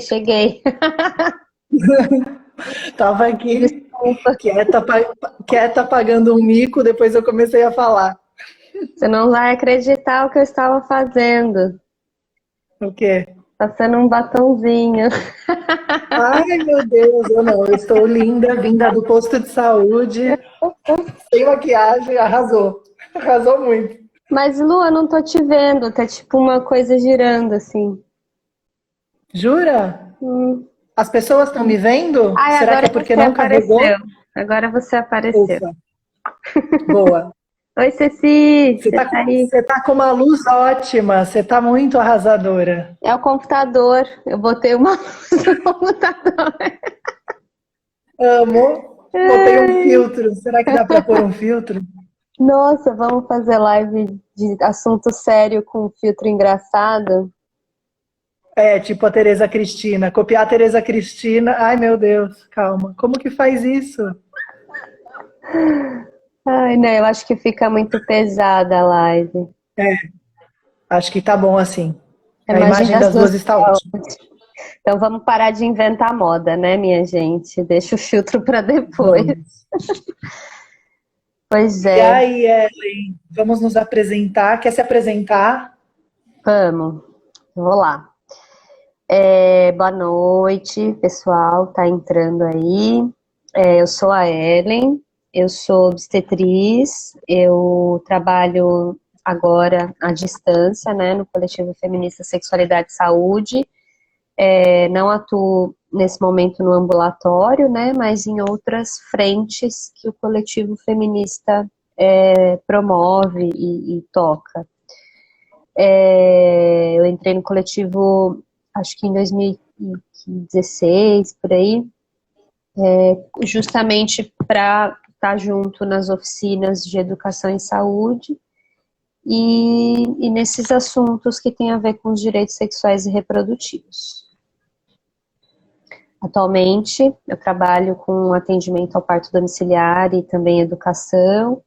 Cheguei. Tava aqui Desculpa. quieta, quieta pagando um mico, depois eu comecei a falar. Você não vai acreditar o que eu estava fazendo. O quê? Passando um batonzinho. Ai, meu Deus, eu não. Eu estou linda, vinda do posto de saúde, sem maquiagem, arrasou. Arrasou muito. Mas, Lu, eu não tô te vendo. Tá tipo uma coisa girando assim. Jura? Hum. As pessoas estão me vendo? Ai, Será que agora é porque você não apareceu. carregou? Agora você apareceu. Ufa, boa. Oi, Ceci, você tá aí? Você tá com uma luz ótima, você tá muito arrasadora. É o computador. Eu botei uma luz no computador. Amo. Botei um filtro. Será que dá para pôr um filtro? Nossa, vamos fazer live de assunto sério com filtro engraçado? É, tipo a Tereza Cristina. Copiar a Tereza Cristina. Ai, meu Deus, calma. Como que faz isso? Ai, não, eu acho que fica muito pesada a live. Acho que tá bom assim. É A mais imagem das duas Jesus. está ótima. Então vamos parar de inventar moda, né, minha gente? Deixa o filtro para depois. Vamos. Pois E é, aí, Ellen, vamos nos apresentar. Quer se apresentar? vamos. Vou lá. Boa noite, pessoal, tá entrando aí. Eu sou a Ellen, eu sou obstetriz, eu trabalho agora à distância, né, no coletivo feminista Sexualidade e Saúde. Não atuo nesse momento no ambulatório, né, mas em outras frentes que o coletivo feminista promove e toca. Eu entrei no coletivo, acho que em 2016, por aí, justamente para estar junto nas oficinas de educação em saúde e nesses assuntos que têm a ver com os direitos sexuais e reprodutivos. Atualmente, eu trabalho com atendimento ao parto domiciliar e também educação,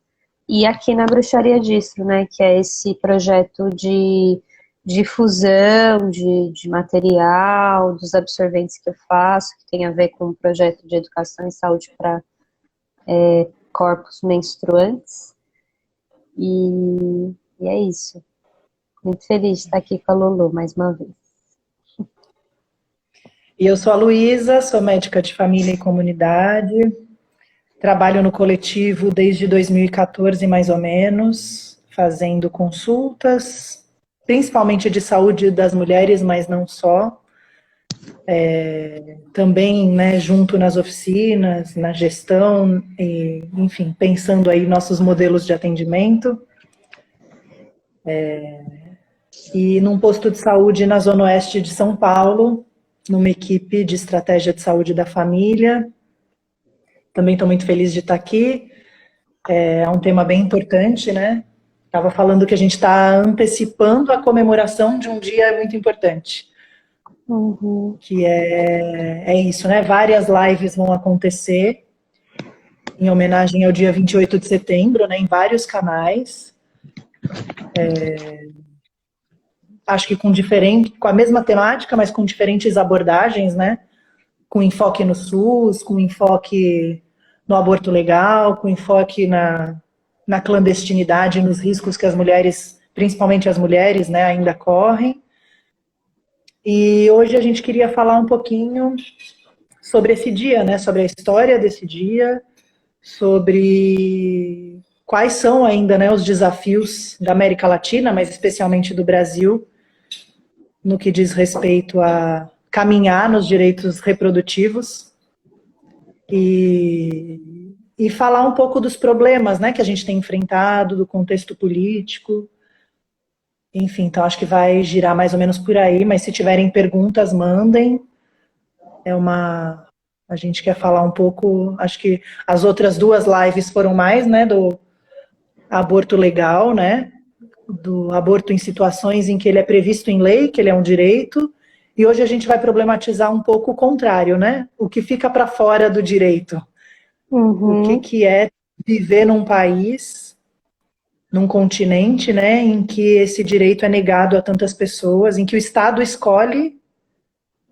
e aqui na Bruxaria Distro, né, que é esse projeto de difusão de material, dos absorventes que eu faço, que tem a ver com o projeto de educação e saúde para corpos menstruantes, e é isso. Muito feliz de estar aqui com a Lulu mais uma vez. E eu sou a Luísa, sou médica de família e comunidade. Trabalho no coletivo desde 2014, mais ou menos, fazendo consultas, principalmente de saúde das mulheres, mas não só. Também, né, junto nas oficinas, na gestão, e, enfim, pensando aí nossos modelos de atendimento. E num posto de saúde na Zona Oeste de São Paulo, numa equipe de estratégia de saúde da família. Também estou muito feliz de estar aqui. É um tema bem importante, né? Estava falando que a gente está antecipando a comemoração de um dia muito importante, Uhum. que é isso, né? Várias lives vão acontecer em homenagem ao dia 28 de setembro, né? Em vários canais. Acho que com a mesma temática, mas com diferentes abordagens, né? Com enfoque no SUS, com enfoque no aborto legal, com enfoque na clandestinidade, nos riscos que as mulheres, principalmente as mulheres, né, ainda correm. E hoje a gente queria falar um pouquinho sobre esse dia, né, sobre a história desse dia, sobre quais são ainda, né, os desafios da América Latina, mas especialmente do Brasil, no que diz respeito a caminhar nos direitos reprodutivos e falar um pouco dos problemas, né, que a gente tem enfrentado, do contexto político. Enfim, então acho que vai girar mais ou menos por aí, mas se tiverem perguntas, mandem. A gente quer falar um pouco, acho que as outras duas lives foram mais, né, do aborto legal, né, do aborto em situações em que ele é previsto em lei, que ele é um direito, e hoje a gente vai problematizar um pouco o contrário, né, o que fica para fora do direito. O Uhum. que é viver num país, num continente, né, em que esse direito é negado a tantas pessoas, em que o Estado escolhe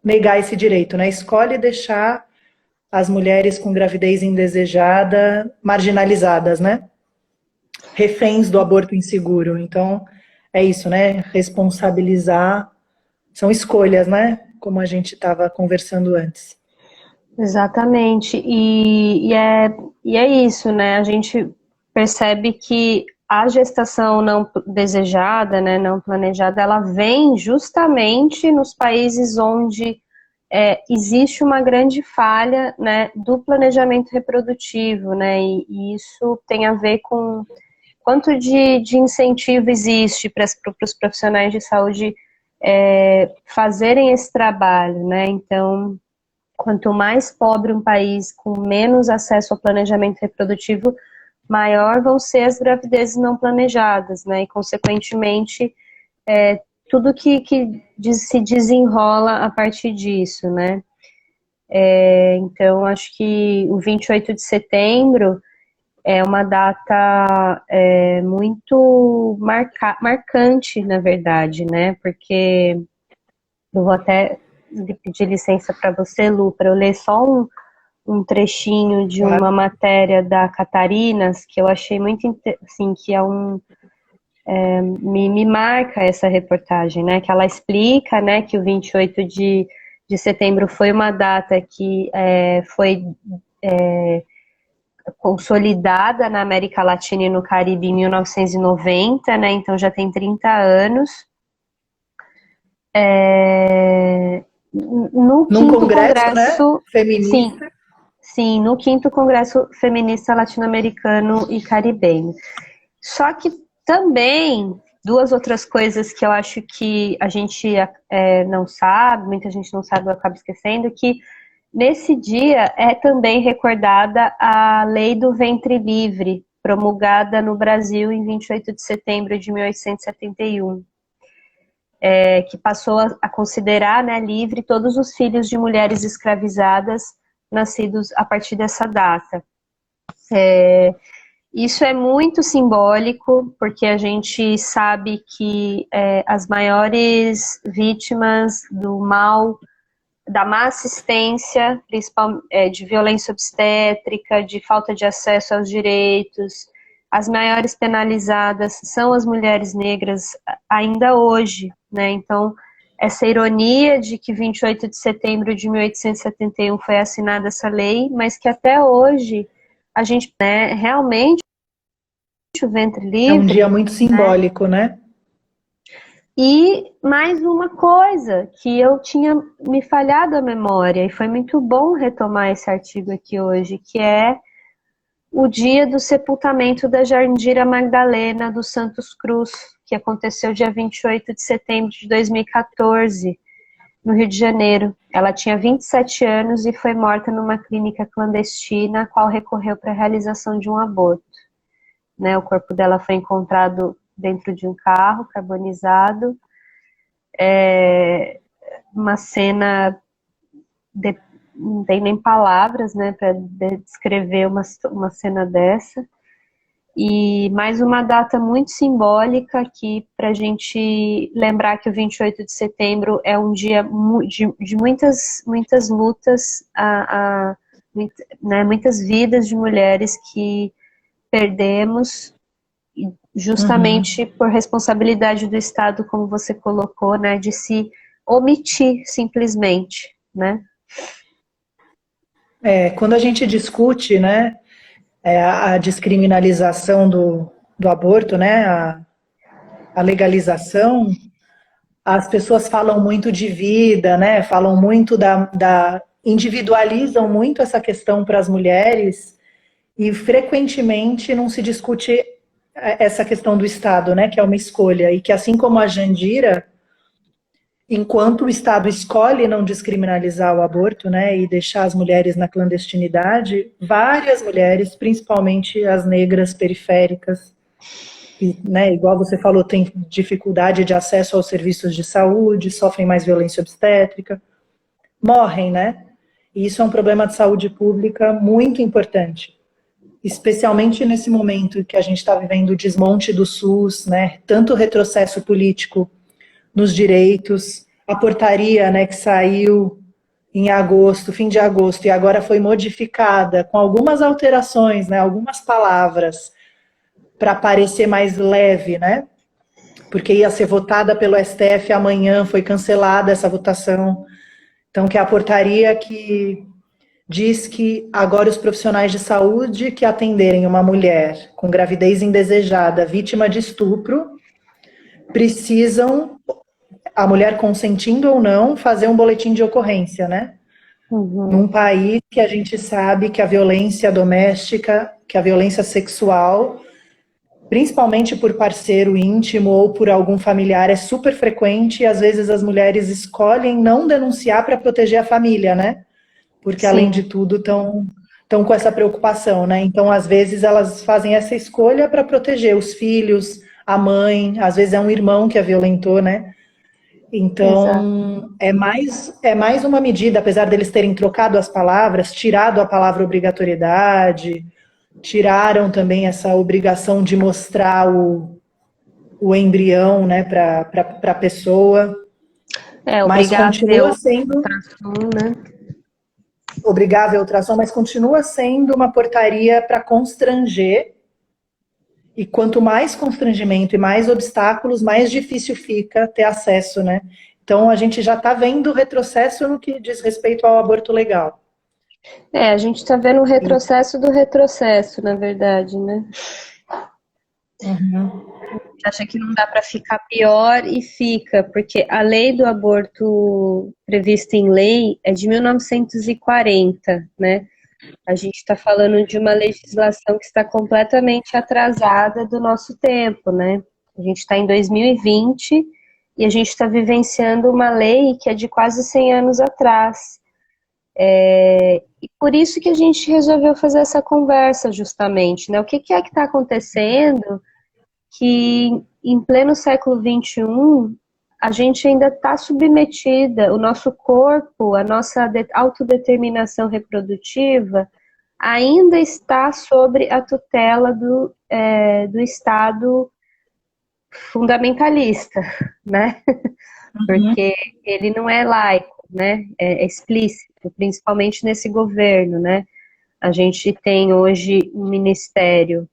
negar esse direito, né? Escolhe deixar as mulheres com gravidez indesejada marginalizadas, né? Reféns do aborto inseguro. Então, é isso, né? Responsabilizar, são escolhas, né? Como a gente estava conversando antes. Exatamente. E é isso, né? A gente percebe que a gestação não desejada, né, não planejada, ela vem justamente nos países onde existe uma grande falha, né, do planejamento reprodutivo, né? E isso tem a ver com quanto de incentivo existe para os profissionais de saúde fazerem esse trabalho, né? Então, quanto mais pobre um país com menos acesso ao planejamento reprodutivo, maior vão ser as gravidezes não planejadas, né? E, consequentemente, tudo que se desenrola a partir disso, né? Então, acho que o 28 de setembro é uma data muito marcante, na verdade, né? Porque eu vou até pedir licença para você, Lu, para eu ler só um trechinho de uma matéria da Catarinas, que eu achei muito, assim, que me marca essa reportagem, né, que ela explica, né, que o 28 de setembro foi uma data que foi consolidada na América Latina e no Caribe em 1990, né, então já tem 30 anos. No Num quinto congresso, né, congresso, feminista. sim, no quinto congresso feminista latino-americano e caribenho. Só que também duas outras coisas que eu acho que a gente não sabe, muita gente não sabe, eu acabo esquecendo, que nesse dia é também recordada a Lei do Ventre Livre, promulgada no Brasil em 28 de setembro de 1871. Que passou a considerar, né, livre todos os filhos de mulheres escravizadas nascidos a partir dessa data. Isso é muito simbólico, porque a gente sabe que as maiores vítimas do mal, da má assistência, de violência obstétrica, de falta de acesso aos direitos, as maiores penalizadas são as mulheres negras ainda hoje, né? Então, essa ironia de que 28 de setembro de 1871 foi assinada essa lei, mas que até hoje a gente, né, realmente o ventre livre. É um dia muito simbólico, né? E mais uma coisa, que eu tinha me falhado a memória, e foi muito bom retomar esse artigo aqui hoje, que é o dia do sepultamento da Jandira Magdalena dos Santos Cruz, que aconteceu dia 28 de setembro de 2014, no Rio de Janeiro. Ela tinha 27 anos e foi morta numa clínica clandestina, a qual recorreu para a realização de um aborto. Né, o corpo dela foi encontrado dentro de um carro carbonizado. Uma cena, não tem nem palavras, né, para descrever uma cena dessa. E mais uma data muito simbólica aqui para a gente lembrar que o 28 de setembro é um dia de muitas lutas, né, muitas vidas de mulheres que perdemos justamente por responsabilidade do Estado, como você colocou, né, de se omitir simplesmente, né? Quando a gente discute, né, a descriminalização do aborto, né, a legalização, as pessoas falam muito de vida, né, falam muito individualizam muito essa questão para as mulheres e frequentemente não se discute essa questão do Estado, né, que é uma escolha, e que assim como a Jandira, enquanto o Estado escolhe não descriminalizar o aborto, né, e deixar as mulheres na clandestinidade, várias mulheres, principalmente as negras periféricas, que, né, igual você falou, têm dificuldade de acesso aos serviços de saúde, sofrem mais violência obstétrica, morrem, né? E isso é um problema de saúde pública muito importante, especialmente nesse momento que a gente está vivendo o desmonte do SUS, né? Tanto retrocesso político nos direitos, a portaria, né, que saiu em agosto, fim de agosto, e agora foi modificada com algumas alterações, né, algumas palavras para parecer mais leve, né? Porque ia ser votada pelo STF amanhã, foi cancelada essa votação. Então, que é a portaria que diz que agora os profissionais de saúde que atenderem uma mulher com gravidez indesejada, vítima de estupro, precisam, a mulher consentindo ou não, fazer um boletim de ocorrência, né? Num país que a gente sabe que a violência doméstica, que a violência sexual, principalmente por parceiro íntimo ou por algum familiar, é super frequente e às vezes as mulheres escolhem não denunciar para proteger a família, né? Porque, Sim. além de tudo, estão com essa preocupação, né? Então, às vezes, elas fazem essa escolha para proteger os filhos, a mãe, às vezes é um irmão que a violentou, né? Então, é mais uma medida, apesar deles terem trocado as palavras, tirado a palavra obrigatoriedade, tiraram também essa obrigação de mostrar o embrião, né, para a pessoa. Mas continua sendo ultrassom, né? obrigável ultrassom, mas continua sendo uma portaria para constranger. E quanto mais constrangimento e mais obstáculos, mais difícil fica ter acesso, né? Então a gente já está vendo retrocesso no que diz respeito ao aborto legal. A gente está vendo o retrocesso do retrocesso, na verdade, né? Acha que não dá para ficar pior e fica, porque a lei do aborto prevista em lei é de 1940, né? A gente está falando de uma legislação que está completamente atrasada do nosso tempo, né? A gente está em 2020 e a gente está vivenciando uma lei que é de quase 100 anos atrás. E por isso que a gente resolveu fazer essa conversa, justamente, né? O que é que está acontecendo que em pleno século XXI a gente ainda está submetida, o nosso corpo, a nossa autodeterminação reprodutiva ainda está sobre a tutela do Estado fundamentalista, né? Porque ele não é laico, né? É explícito, principalmente nesse governo, né? A gente tem hoje um ministério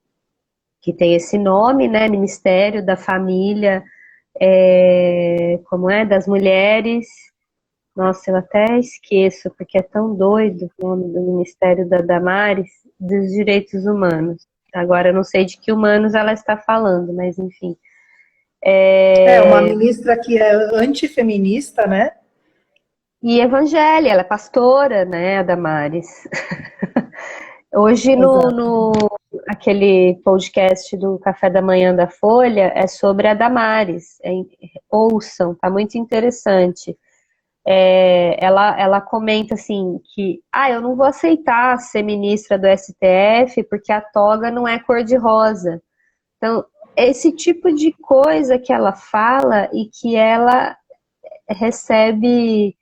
que tem esse nome, né? Ministério da Família, das mulheres. Nossa, eu até esqueço, porque é tão doido o nome do Ministério da Damares, dos Direitos Humanos. Agora, eu não sei de que humanos ela está falando, mas enfim. Uma ministra que é antifeminista, né? E evangélica, ela é pastora, né, a Damares. Hoje, no aquele podcast do Café da Manhã da Folha, é sobre a Damares. Ouçam, tá muito interessante. Ela comenta assim que eu não vou aceitar ser ministra do STF porque a toga não é cor-de-rosa. Então, esse tipo de coisa que ela fala e que ela recebe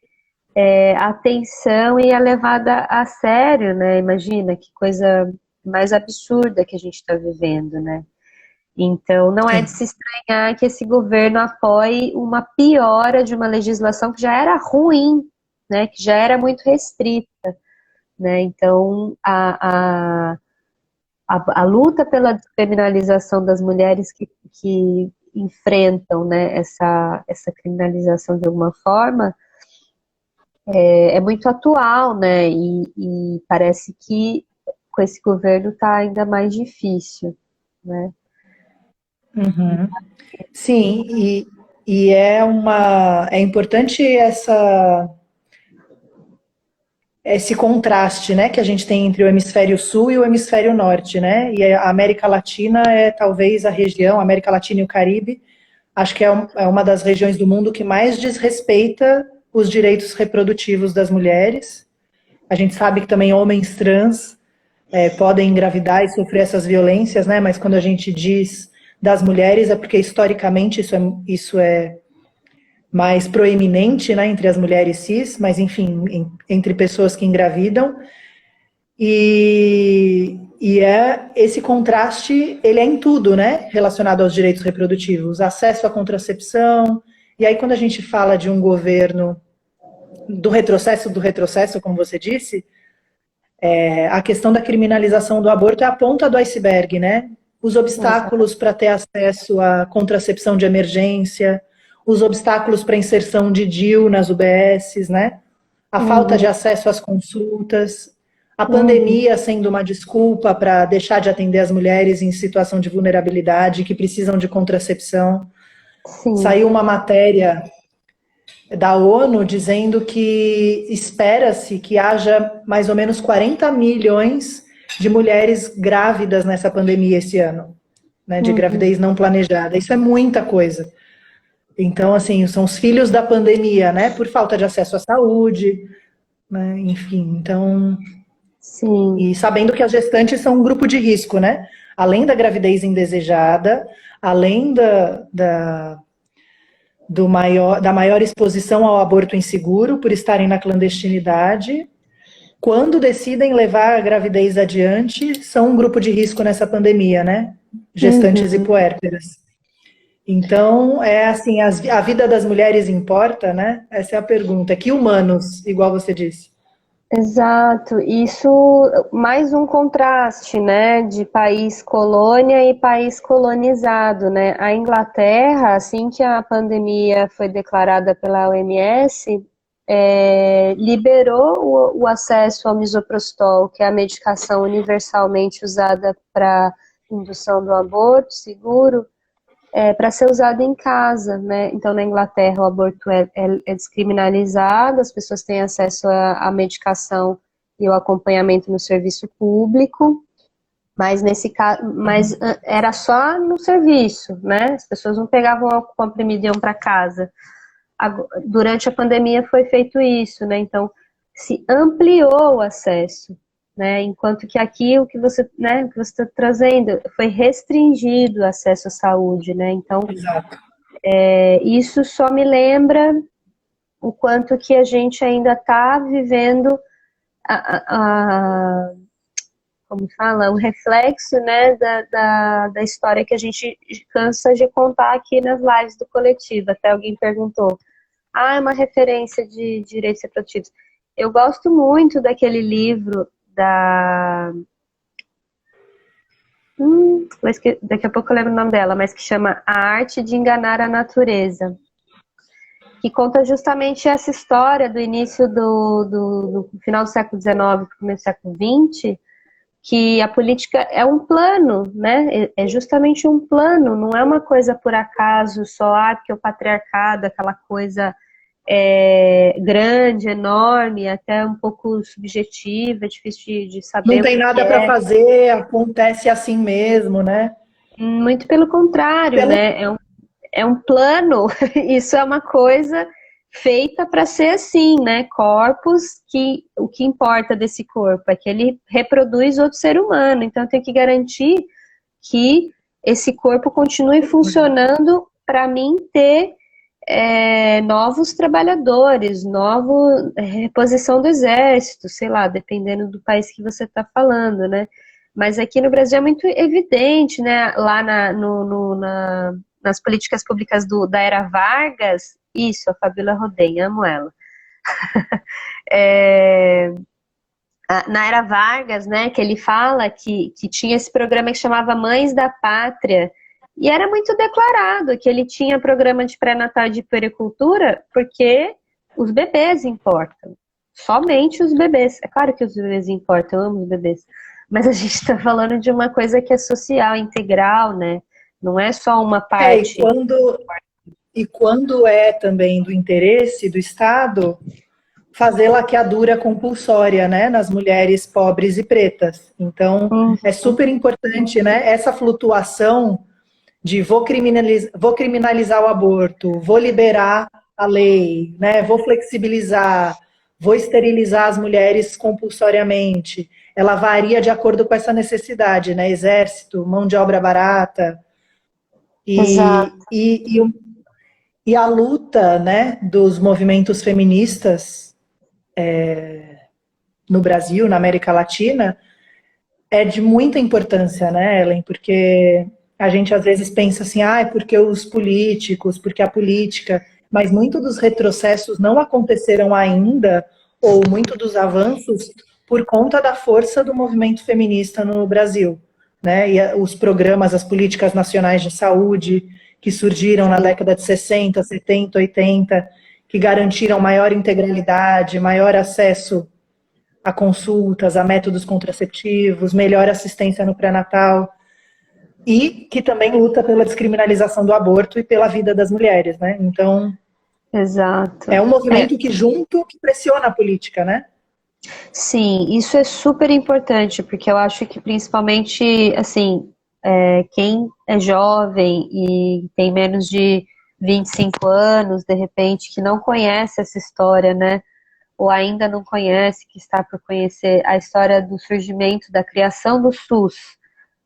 atenção e é levada a sério, né? Imagina que coisa mais absurda que a gente está vivendo, né? Então, não é de se estranhar que esse governo apoie uma piora de uma legislação que já era ruim, né? Que já era muito restrita, né? Então, a luta pela descriminalização das mulheres que enfrentam, né, essa criminalização de alguma forma é muito atual, né? E parece que com esse governo está ainda mais difícil, né? Sim, e é importante esse contraste, né, que a gente tem entre o hemisfério sul e o hemisfério norte, né? E a América Latina é talvez a região, a América Latina e o Caribe, acho que é uma das regiões do mundo que mais desrespeita os direitos reprodutivos das mulheres. A gente sabe que também homens trans podem engravidar e sofrer essas violências, né? Mas quando a gente diz das mulheres é porque historicamente isso é mais proeminente, né, entre as mulheres cis, mas enfim, entre pessoas que engravidam. E esse contraste, ele é em tudo, né, relacionado aos direitos reprodutivos. Acesso à contracepção, E aí, quando a gente fala de um governo do retrocesso, como você disse, a questão da criminalização do aborto é a ponta do iceberg, né? Os Exato. obstáculos para ter acesso à contracepção de emergência, os obstáculos para inserção de DIU nas UBSs, né? A falta de Uhum, acesso às consultas, a uhum, pandemia sendo uma desculpa para deixar de atender as mulheres em situação de vulnerabilidade que precisam de contracepção. sim. Saiu uma matéria da ONU dizendo que espera-se que haja mais ou menos 40 milhões de mulheres grávidas nessa pandemia esse ano, né, de Uhum. gravidez não planejada. Isso é muita coisa. Então, assim, são os filhos da pandemia, né, por falta de acesso à saúde, né, enfim. Então, Sim, e sabendo que as gestantes são um grupo de risco, né? Além da gravidez indesejada, além da maior exposição ao aborto inseguro por estarem na clandestinidade, quando decidem levar a gravidez adiante, são um grupo de risco nessa pandemia, né? Gestantes e uhum, puérperas. Então, é assim, a vida das mulheres importa, né? Essa é a pergunta. Que humanos, igual você disse. exato. Isso, mais um contraste, né, de país colônia e país colonizado, né? A Inglaterra, assim que a pandemia foi declarada pela OMS, liberou o acesso ao misoprostol, que é a medicação universalmente usada para indução do aborto seguro, para ser usado em casa, né? Então, na Inglaterra, o aborto é descriminalizado, as pessoas têm acesso à medicação e ao acompanhamento no serviço público, mas nesse caso, mas era só no serviço, né? As pessoas não pegavam o comprimido e iam para casa. Durante a pandemia foi feito isso, né? Então, se ampliou o acesso, né? Enquanto que aqui o que você, né, o que você está trazendo foi restringido o acesso à saúde, né? Então, Exato. isso só me lembra o quanto que a gente ainda está vivendo a, como fala, o reflexo, né, da história que a gente cansa de contar aqui nas lives do coletivo. Até alguém perguntou, é uma referência de direitos reprodutivos. Eu gosto muito daquele livro da... daqui a pouco eu lembro o nome dela, mas que chama A Arte de Enganar a Natureza, que conta justamente essa história do início do final do século XIX, começo do século XX, que a política é um plano, né? É justamente um plano, não é uma coisa por acaso só, porque o patriarcado, aquela coisa grande, enorme, até um pouco subjetiva, é difícil de Não saber o tem que nada para é. fazer, acontece assim mesmo, né? Muito pelo contrário, Pelo né? É um plano, isso é uma coisa feita para ser assim, né? Corpos que o que importa desse corpo é que ele reproduz outro ser humano, então tem que garantir que esse corpo continue funcionando para mim ter novos trabalhadores, nova reposição do exército, sei lá, dependendo do país que você está falando, né? Mas aqui no Brasil é muito evidente, né? Lá nas políticas públicas da era Vargas, isso, a Fabíola Rodem, amo ela. É, na era Vargas, né, que ele fala que tinha esse programa que chamava Mães da Pátria, e era muito declarado que ele tinha programa de pré-natal de puericultura porque os bebês importam. Somente os bebês. É claro que os bebês importam, eu amo os bebês. Mas a gente está falando de uma coisa que é social, integral, né? Não é só uma é, e parte. quando, e quando é também do interesse do Estado fazer laqueadura compulsória, né, nas mulheres pobres e pretas. Então, Uhum, é super importante, né, essa flutuação de vou criminalizar o aborto, vou liberar a lei, né, vou flexibilizar, vou esterilizar as mulheres compulsoriamente. Ela varia de acordo com essa necessidade, né, exército, mão de obra barata, exato. e, e, e a luta, né, dos movimentos feministas no Brasil, na América Latina, é de muita importância, né, Ellen? Porque a gente às vezes pensa assim, é porque os políticos, porque a política. mas muitos dos retrocessos não aconteceram ainda, ou muito dos avanços, por conta da força do movimento feminista no Brasil, né? E os programas, as políticas nacionais de saúde, que surgiram na década de 60, 70, 80, que garantiram maior integralidade, maior acesso a consultas, a métodos contraceptivos, melhor assistência no pré-natal, e que também luta pela descriminalização do aborto e pela vida das mulheres, né? Então, Exato. é um movimento que junto que pressiona a política, né? Sim, isso é super importante, porque eu acho que principalmente, assim, quem é jovem e tem menos de 25 anos, de repente, que não conhece essa história, né? Ou ainda não conhece, que está por conhecer a história do surgimento, da criação do SUS,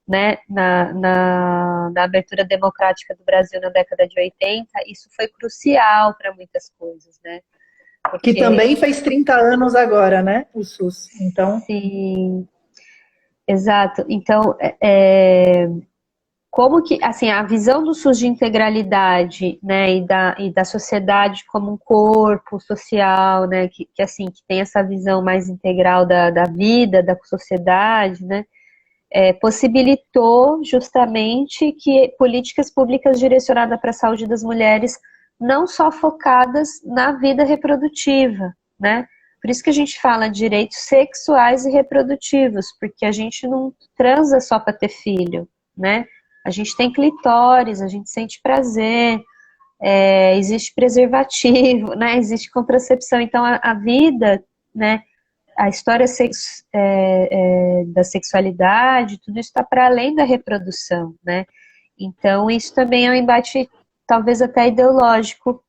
né? Na abertura democrática do Brasil na década de 80, isso foi crucial para muitas coisas, né? Que Porque, também fez 30 anos agora, né? O SUS. Então, sim, exato. Então, como que, assim, a visão do SUS de integralidade, né, e da sociedade como um corpo social, né, assim, que tem essa visão mais integral da vida, da sociedade, né, possibilitou justamente que políticas públicas direcionadas para a saúde das mulheres não só focadas na vida reprodutiva, né, por isso que a gente fala de direitos sexuais e reprodutivos, porque a gente não transa só para ter filho, né, a gente tem clitóris, a gente sente prazer, existe preservativo, né? Existe contracepção. Então, a vida, né? A história da sexualidade, tudo isso está para além da reprodução, né? Então, isso também é um embate, talvez até ideológico,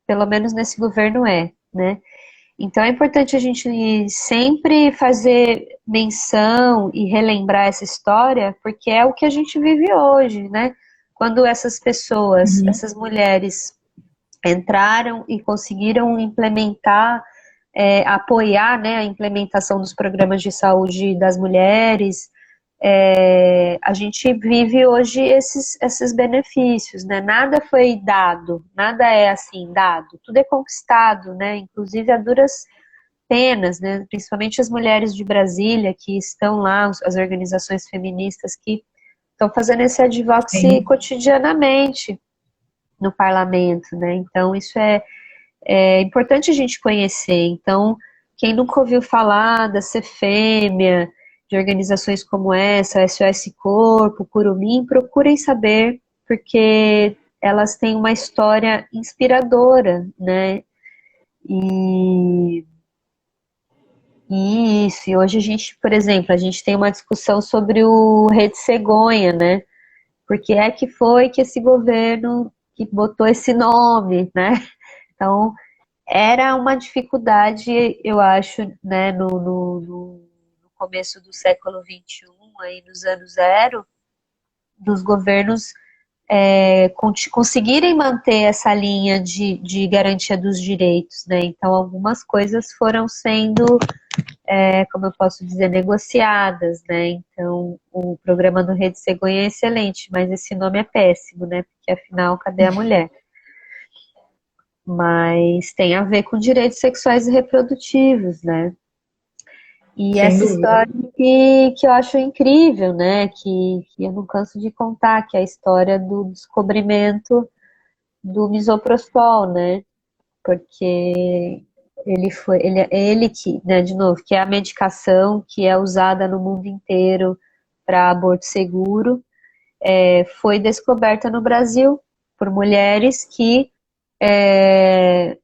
pelo menos nesse governo né? Então é importante a gente sempre fazer menção e relembrar essa história, porque é o que a gente vive hoje, né? Quando essas pessoas, essas mulheres entraram e conseguiram implementar, apoiar, né, a implementação dos programas de saúde das mulheres, a gente vive hoje esses benefícios, né? Nada foi dado, nada é assim dado, tudo é conquistado, né? Inclusive a duras penas, né? Principalmente as mulheres de Brasília que estão lá, as organizações feministas que estão fazendo esse advocacy sim. cotidianamente no parlamento, né? Então isso é importante a gente conhecer. Então, quem nunca ouviu falar da Cefêmea, de organizações como essa, SOS Corpo, Curumim, procurem saber, porque elas têm uma história inspiradora, né? E isso, e hoje a gente, por exemplo, a gente tem uma discussão sobre o Rede Cegonha, né? Porque é que foi que esse governo que botou esse nome, né? Então, era uma dificuldade, eu acho, né, no começo do século XXI, aí nos anos zero, dos governos conseguirem manter essa linha de garantia dos direitos, né? Então, algumas coisas foram sendo, como eu posso dizer, negociadas, né? Então, o programa do Rede Cegonha é excelente, mas esse nome é péssimo, né? Porque, afinal, cadê a mulher? Mas tem a ver com direitos sexuais e reprodutivos, né? E Sem essa dúvida. história que eu acho incrível, né? Que eu não canso de contar, que é a história do descobrimento do misoprostol, né? Porque ele que, né, de novo, que é a medicação que é usada no mundo inteiro para aborto seguro, foi descoberta no Brasil por mulheres que,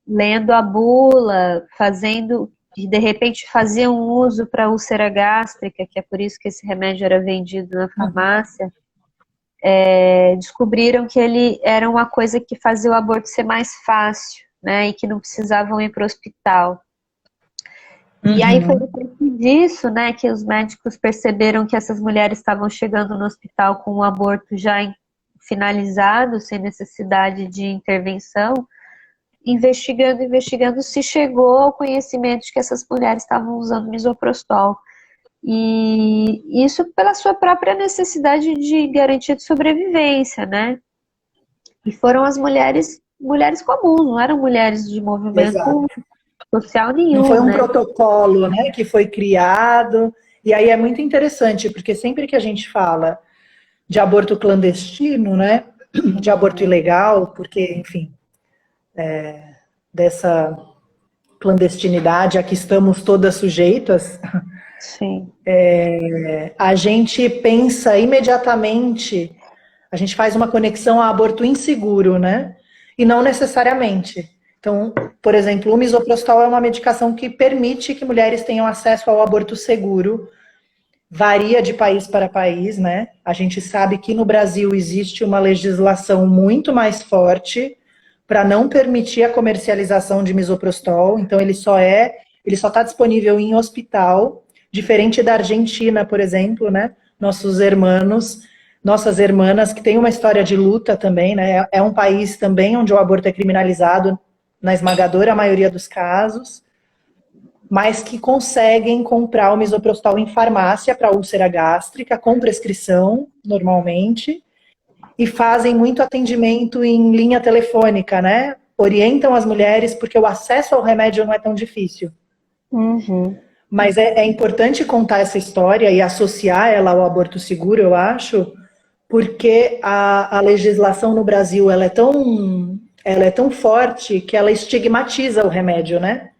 lendo a bula, de repente faziam uso para úlcera gástrica, que é por isso que esse remédio era vendido na farmácia, descobriram que ele era uma coisa que fazia o aborto ser mais fácil, né, e que não precisavam ir para o hospital. E aí foi depois disso, né, que os médicos perceberam que essas mulheres estavam chegando no hospital com o aborto já finalizado, sem necessidade de intervenção. Investigando, se chegou ao conhecimento de que essas mulheres estavam usando misoprostol. E isso pela sua própria necessidade de garantia de sobrevivência, né? E foram as mulheres mulheres comuns, não eram mulheres de movimento Exato. social Não nenhum, foi um né? protocolo, né, que foi criado. E aí é muito interessante, porque sempre que a gente fala de aborto clandestino, né, de aborto ilegal, porque, enfim, dessa clandestinidade a que estamos todas sujeitas, Sim. a gente pensa imediatamente, a gente faz uma conexão a aborto inseguro, né? E não necessariamente. Então, por exemplo, o misoprostol é uma medicação que permite que mulheres tenham acesso ao aborto seguro. Varia de país para país, né? A gente sabe que no Brasil existe uma legislação muito mais forte para não permitir a comercialização de misoprostol. Então, ele só está disponível em hospital, diferente da Argentina, por exemplo, né? Nossos hermanos, nossas irmãs, que têm uma história de luta também, né? É um país também onde o aborto é criminalizado na esmagadora maioria dos casos, mas que conseguem comprar o misoprostol em farmácia para úlcera gástrica, com prescrição, normalmente, e fazem muito atendimento em linha telefônica, né? Orientam as mulheres, porque o acesso ao remédio não é tão difícil. Uhum. Mas é importante contar essa história e associar ela ao aborto seguro, eu acho, porque a legislação no Brasil ela é tão forte que ela estigmatiza o remédio, né?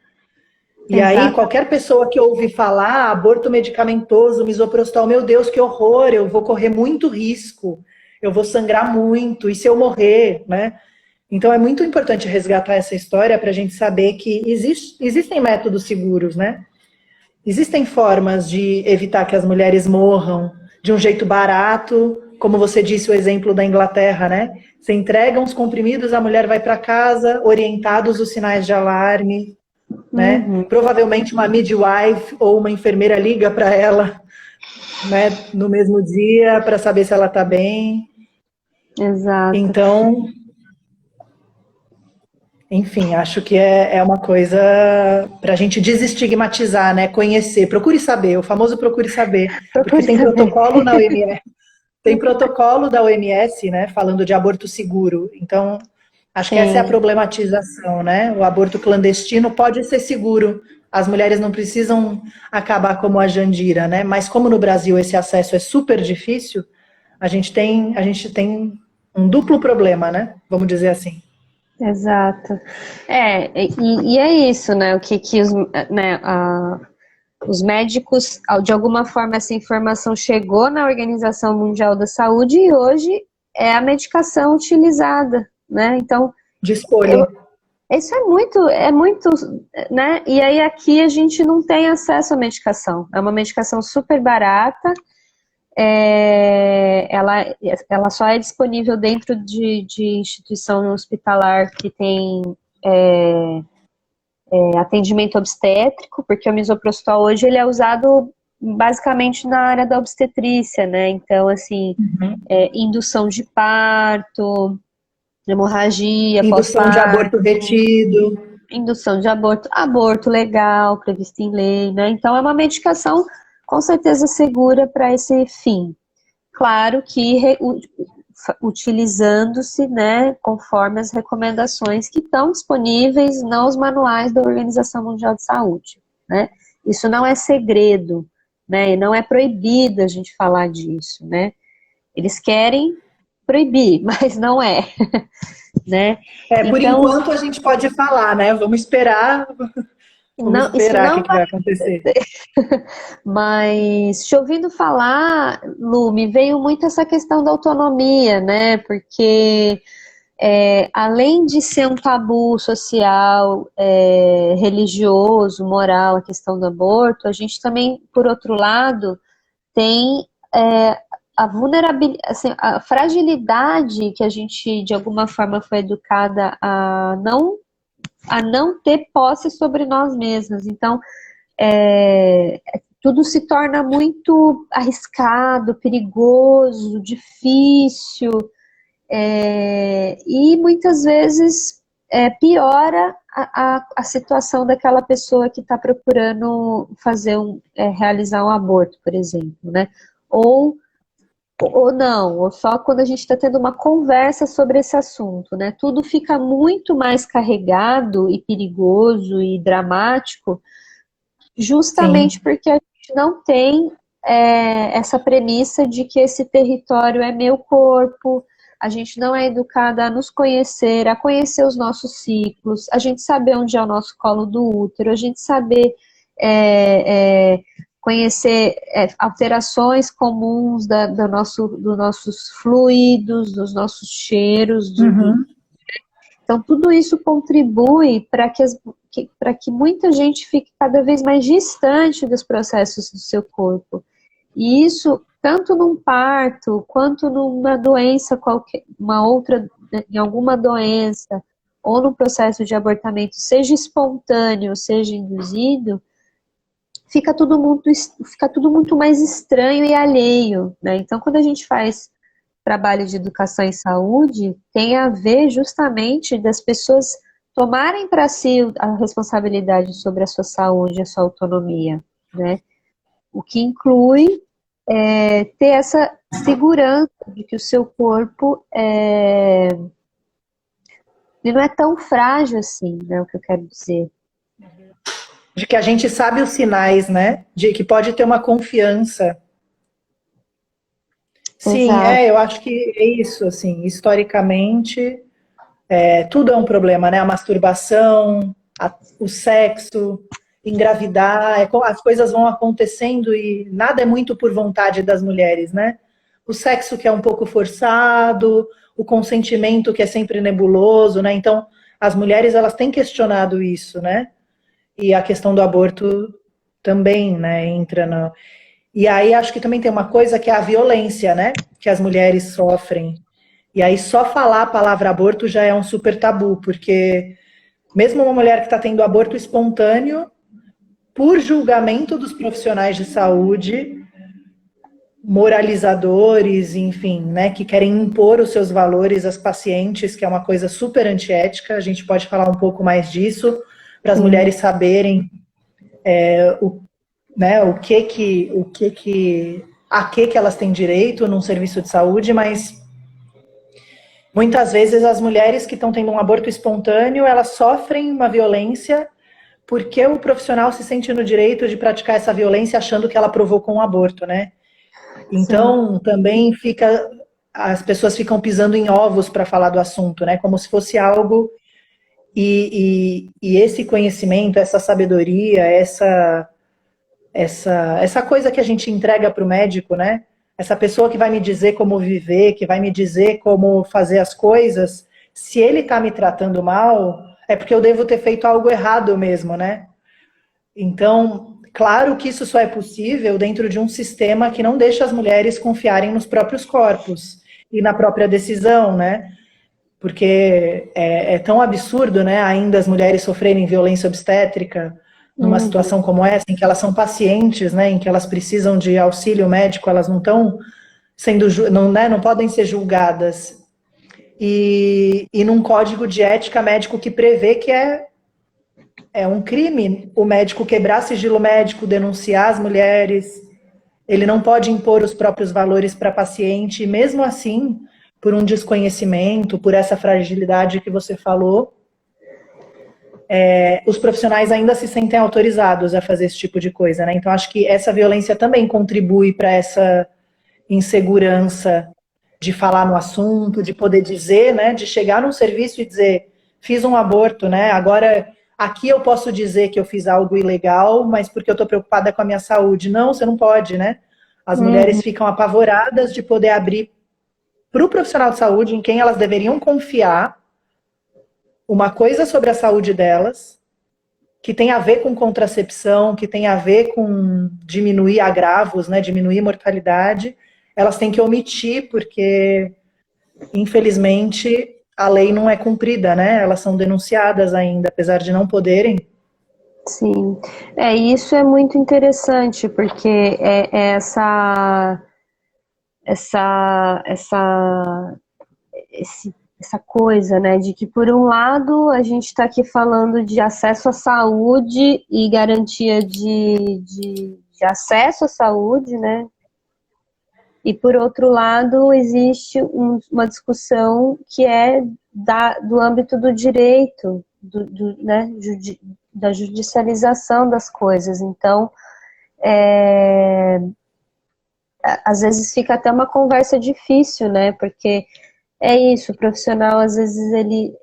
E aí, Exato. qualquer pessoa que ouve falar aborto medicamentoso, misoprostol, meu Deus, que horror, eu vou correr muito risco, eu vou sangrar muito, e se eu morrer, né? Então, é muito importante resgatar essa história para a gente saber que existem métodos seguros, né? Existem formas de evitar que as mulheres morram de um jeito barato, como você disse o exemplo da Inglaterra, né? Você entrega uns comprimidos, a mulher vai para casa, orientados os sinais de alarme, né? Uhum. Provavelmente uma midwife ou uma enfermeira liga para ela, né, no mesmo dia para saber se ela está bem. Exato. Então, enfim, acho que é uma coisa para a gente desestigmatizar, né? Conhecer, procure saber, o famoso procure saber, porque Procure tem saber. protocolo na OMS, tem protocolo da OMS, né, falando de aborto seguro. Então, acho que essa é a Sim, problematização, né? O aborto clandestino pode ser seguro. As mulheres não precisam acabar como a Jandira, né? Mas como no Brasil esse acesso é super difícil, a gente tem um duplo problema, né? Vamos dizer assim. exato. E é isso, né? O que os, né, os médicos, de alguma forma, essa informação chegou na Organização Mundial da Saúde e hoje é a medicação utilizada, né? Então, De eu, escolha. isso é muito, né? E aí aqui a gente não tem acesso à medicação. É uma medicação super barata, ela só é disponível dentro de instituição hospitalar que tem atendimento obstétrico, porque o misoprostol hoje ele é usado basicamente na área da obstetrícia, né? Então, assim, indução de parto, hemorragia, Indução de pós-parto, aborto retido. indução de aborto, aborto legal, previsto em lei, né? Então, é uma medicação com certeza segura para esse fim. Claro que utilizando-se, né, conforme as recomendações que estão disponíveis nos manuais da Organização Mundial de Saúde, né? Isso não é segredo, né? E não é proibido a gente falar disso, né? Eles querem proibir, mas não é, né? Por Então, enquanto a gente pode falar, né? Vamos não, isso esperar o não que vai acontecer. Mas te ouvindo falar, Lu, me veio muito essa questão da autonomia, né? Porque além de ser um tabu social, religioso, moral, a questão do aborto, a gente também, por outro lado, tem a vulnerabilidade, assim, a fragilidade que a gente, de alguma forma, foi educada a não ter posse sobre nós mesmos. Então, tudo se torna muito arriscado, perigoso, difícil, e muitas vezes piora a situação daquela pessoa que está procurando realizar um aborto, por exemplo, né? Ou ou não, ou só quando a gente está tendo uma conversa sobre esse assunto, né? Tudo fica muito mais carregado e perigoso e dramático, Sim. justamente porque a gente não tem essa premissa de que esse território é meu corpo, a gente não é educada a nos conhecer, a conhecer os nossos ciclos, a gente saber onde é o nosso colo do útero, a gente saber conhecer alterações comuns dos nossos fluidos, dos nossos cheiros, Uhum. então tudo isso contribui para que muita gente fique cada vez mais distante dos processos do seu corpo. E isso, tanto num parto, quanto numa doença qualquer, uma outra, em alguma doença, ou no processo de abortamento, seja espontâneo, seja induzido, fica tudo muito mais estranho e alheio, né? Então, quando a gente faz trabalho de educação em saúde, tem a ver justamente das pessoas tomarem para si a responsabilidade sobre a sua saúde, a sua autonomia, né? O que inclui ter essa segurança de que o seu corpo ele não é tão frágil assim, né? O que eu quero dizer. De que a gente sabe os sinais, né? De que pode ter uma confiança. Sim, Exato. eu acho que é isso, assim, historicamente, tudo é um problema, né? A masturbação, o sexo, engravidar, as coisas vão acontecendo e nada é muito por vontade das mulheres, né? O sexo que é um pouco forçado, o consentimento que é sempre nebuloso, né? Então, as mulheres, elas têm questionado isso, né? E a questão do aborto também, né, entra no... E aí acho que também tem uma coisa que é a violência, né, que as mulheres sofrem. E aí só falar a palavra aborto já é um super tabu, porque mesmo uma mulher que está tendo aborto espontâneo, por julgamento dos profissionais de saúde, moralizadores, enfim, né, que querem impor os seus valores às pacientes, que é uma coisa super antiética, a gente pode falar um pouco mais disso, para as Sim. mulheres saberem o, né, a que elas têm direito num serviço de saúde, mas muitas vezes as mulheres que estão tendo um aborto espontâneo, elas sofrem uma violência porque o profissional se sente no direito de praticar essa violência achando que ela provocou um aborto, né? Sim. Então, também as pessoas ficam pisando em ovos para falar do assunto, né? Como se fosse algo e esse conhecimento, essa sabedoria, essa coisa que a gente entrega para o médico, né? Essa pessoa que vai me dizer como viver, que vai me dizer como fazer as coisas, se ele está me tratando mal, é porque eu devo ter feito algo errado mesmo, né? Então, claro que isso só é possível dentro de um sistema que não deixa as mulheres confiarem nos próprios corpos e na própria decisão, né? Porque é tão absurdo, né, ainda as mulheres sofrerem violência obstétrica numa Uhum. situação como essa, em que elas são pacientes, né, em que elas precisam de auxílio médico, elas não estão sendo, não, né, não podem ser julgadas. E num código de ética médico que prevê que é um crime o médico quebrar sigilo médico, denunciar as mulheres, ele não pode impor os próprios valores para paciente, e mesmo assim, por um desconhecimento, por essa fragilidade que você falou, os profissionais ainda se sentem autorizados a fazer esse tipo de coisa, né? Então, acho que essa violência também contribui para essa insegurança de falar no assunto, de poder dizer, né? De chegar num serviço e dizer, fiz um aborto, né? Agora, aqui eu posso dizer que eu fiz algo ilegal, mas porque eu estou preocupada com a minha saúde. Não, você não pode, né? As Uhum. mulheres ficam apavoradas de poder abrir para o profissional de saúde em quem elas deveriam confiar uma coisa sobre a saúde delas, que tem a ver com contracepção, que tem a ver com diminuir agravos, né, diminuir mortalidade, elas têm que omitir, porque, infelizmente, a lei não é cumprida, né? Elas são denunciadas ainda, apesar de não poderem. Sim, isso é muito interessante, porque essa, essa, essa coisa, né, de que por um lado a gente está aqui falando de acesso à saúde e garantia de acesso à saúde, né, E, por outro lado, existe uma discussão que é do âmbito do direito, né, da judicialização das coisas. Então, às vezes fica até uma conversa difícil, né, porque é isso, o profissional, às vezes,